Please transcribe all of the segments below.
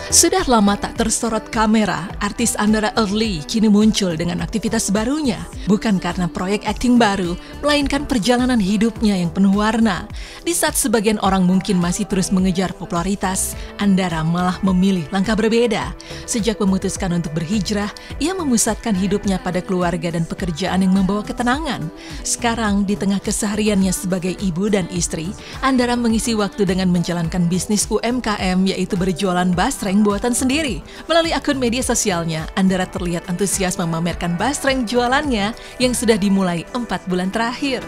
Sudah lama tak tersorot kamera, artis Andara Early kini muncul dengan aktivitas barunya. Bukan karena proyek akting baru, melainkan perjalanan hidupnya yang penuh warna. Di saat sebagian orang mungkin masih terus mengejar popularitas, Andara malah memilih langkah berbeda. Sejak memutuskan untuk berhijrah, ia memusatkan hidupnya pada keluarga dan pekerjaan yang membawa ketenangan. Sekarang, di tengah kesehariannya sebagai ibu dan istri, Andara mengisi waktu dengan menjalankan bisnis UMKM, yaitu berjualan basreng buatan sendiri. Melalui akun media sosialnya, Andara terlihat antusias memamerkan basreng jualannya yang sudah dimulai 4 bulan terakhir.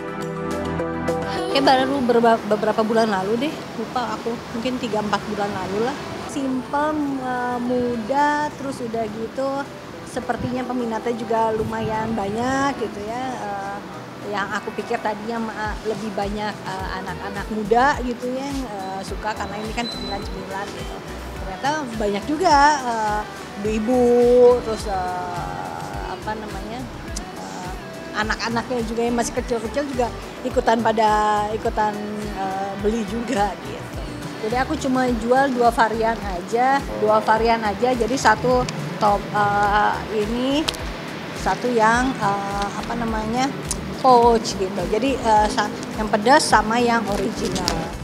Baru beberapa bulan lalu deh, lupa aku, mungkin 3-4 bulan lalu lah. Simpel, mudah, terus udah gitu sepertinya peminatnya juga lumayan banyak gitu ya. Yang aku pikir tadinya lebih banyak anak-anak muda gitu ya yang suka, karena ini kan cemilan-cemilan gitu. Ternyata banyak juga ibu-ibu, terus anak-anaknya juga yang masih kecil-kecil juga ikutan beli juga gitu. Jadi aku cuma jual dua varian aja. Jadi satu top ini, satu yang pouch gitu. Jadi yang pedas sama yang original.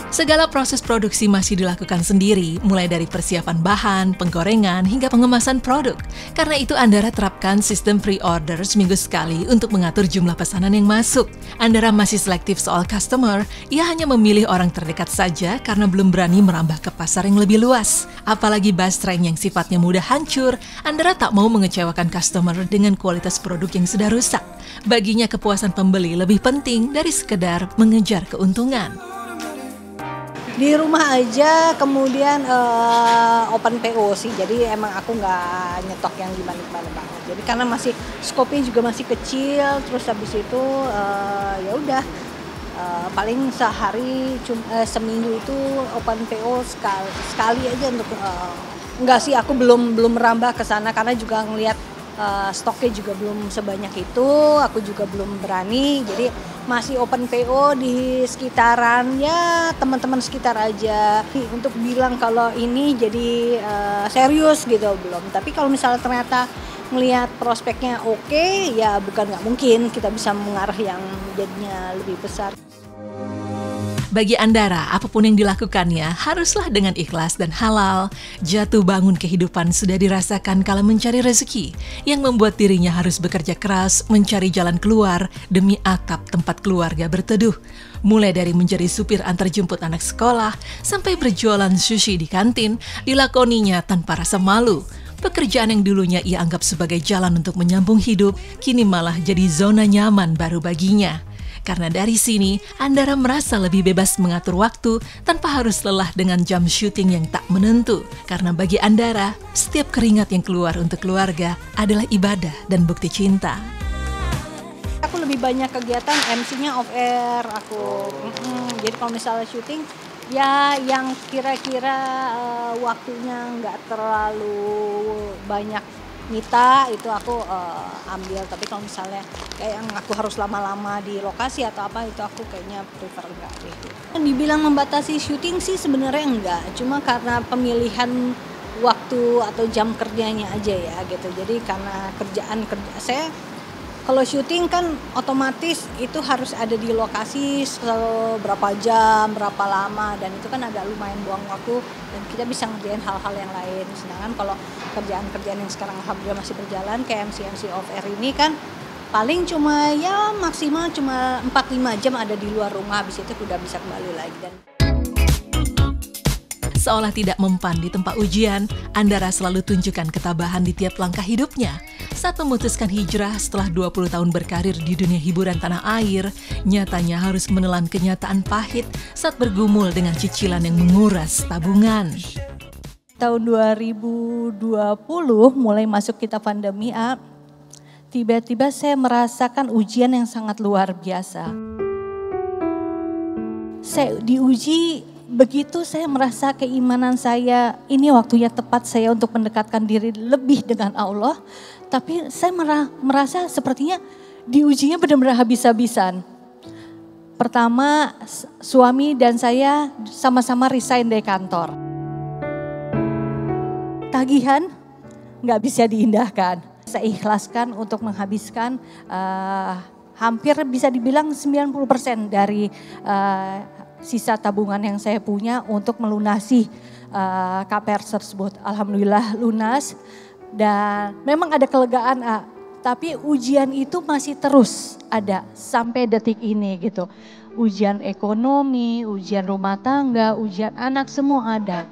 Segala proses produksi masih dilakukan sendiri, mulai dari persiapan bahan, penggorengan, hingga pengemasan produk. Karena itu Andara terapkan sistem pre-order seminggu sekali untuk mengatur jumlah pesanan yang masuk. Andara masih selektif soal customer, ia hanya memilih orang terdekat saja karena belum berani merambah ke pasar yang lebih luas. Apalagi basreng yang sifatnya mudah hancur, Andara tak mau mengecewakan customer dengan kualitas produk yang sudah rusak. Baginya kepuasan pembeli lebih penting dari sekedar mengejar keuntungan. Di rumah aja, kemudian open PO sih, jadi emang aku nggak nyetok yang gimana-gimana banget. Jadi karena masih skopnya juga masih kecil, terus habis itu ya udah paling sehari seminggu itu open PO sekali aja untuk enggak sih, aku belum merambah ke sana karena juga ngelihat stoknya juga belum sebanyak itu, aku juga belum berani, jadi masih open PO di sekitaran ya teman-teman sekitar aja. Untuk bilang kalau ini jadi serius gitu belum, tapi kalau misalnya ternyata melihat prospeknya oke, ya bukan nggak mungkin kita bisa mengarah yang jadinya lebih besar. Bagi Andara, apapun yang dilakukannya haruslah dengan ikhlas dan halal. Jatuh bangun kehidupan sudah dirasakan kala mencari rezeki, yang membuat dirinya harus bekerja keras mencari jalan keluar demi atap tempat keluarga berteduh. Mulai dari menjadi supir antar jemput anak sekolah, sampai berjualan sushi di kantin, dilakoninya tanpa rasa malu. Pekerjaan yang dulunya ia anggap sebagai jalan untuk menyambung hidup, kini malah jadi zona nyaman baru baginya. Karena dari sini, Andara merasa lebih bebas mengatur waktu tanpa harus lelah dengan jam syuting yang tak menentu. Karena bagi Andara, setiap keringat yang keluar untuk keluarga adalah ibadah dan bukti cinta. Aku lebih banyak kegiatan MC-nya off air aku. Jadi kalau misalnya syuting, ya yang kira-kira waktunya nggak terlalu banyak nyita itu aku ambil, tapi kalau misalnya kayak yang aku harus lama-lama di lokasi atau apa, itu aku kayaknya prefer enggak gitu. Dibilang membatasi syuting sih sebenarnya enggak, cuma karena pemilihan waktu atau jam kerjanya aja ya gitu. Jadi karena kerja saya kalau syuting kan otomatis itu harus ada di lokasi berapa jam, berapa lama, dan itu kan agak lumayan buang waktu dan kita bisa ngerjain hal-hal yang lain. Sedangkan kalau kerjaan-kerjaan yang sekarang alhamdulillah masih berjalan kayak MC off air ini kan paling cuma ya maksimal cuma 4-5 jam ada di luar rumah, habis itu udah bisa kembali lagi. Dan seolah tidak mempan di tempat ujian, Andara selalu tunjukkan ketabahan di tiap langkah hidupnya. Saat memutuskan hijrah setelah 20 tahun berkarir di dunia hiburan tanah air, nyatanya harus menelan kenyataan pahit saat bergumul dengan cicilan yang menguras tabungan. Tahun 2020 mulai masuk kita pandemi, tiba-tiba saya merasakan ujian yang sangat luar biasa. Saya diuji. Begitu saya merasa keimanan saya, ini waktunya tepat saya untuk mendekatkan diri lebih dengan Allah. Tapi saya merasa sepertinya diujinya benar-benar habis-habisan. Pertama, suami dan saya sama-sama resign dari kantor. Tagihan nggak bisa diindahkan. Saya ikhlaskan untuk menghabiskan hampir bisa dibilang 90% dari sisa tabungan yang saya punya untuk melunasi KPR tersebut. Alhamdulillah lunas dan memang ada kelegaan, tapi ujian itu masih terus ada sampai detik ini gitu. Ujian ekonomi, ujian rumah tangga, ujian anak semua ada.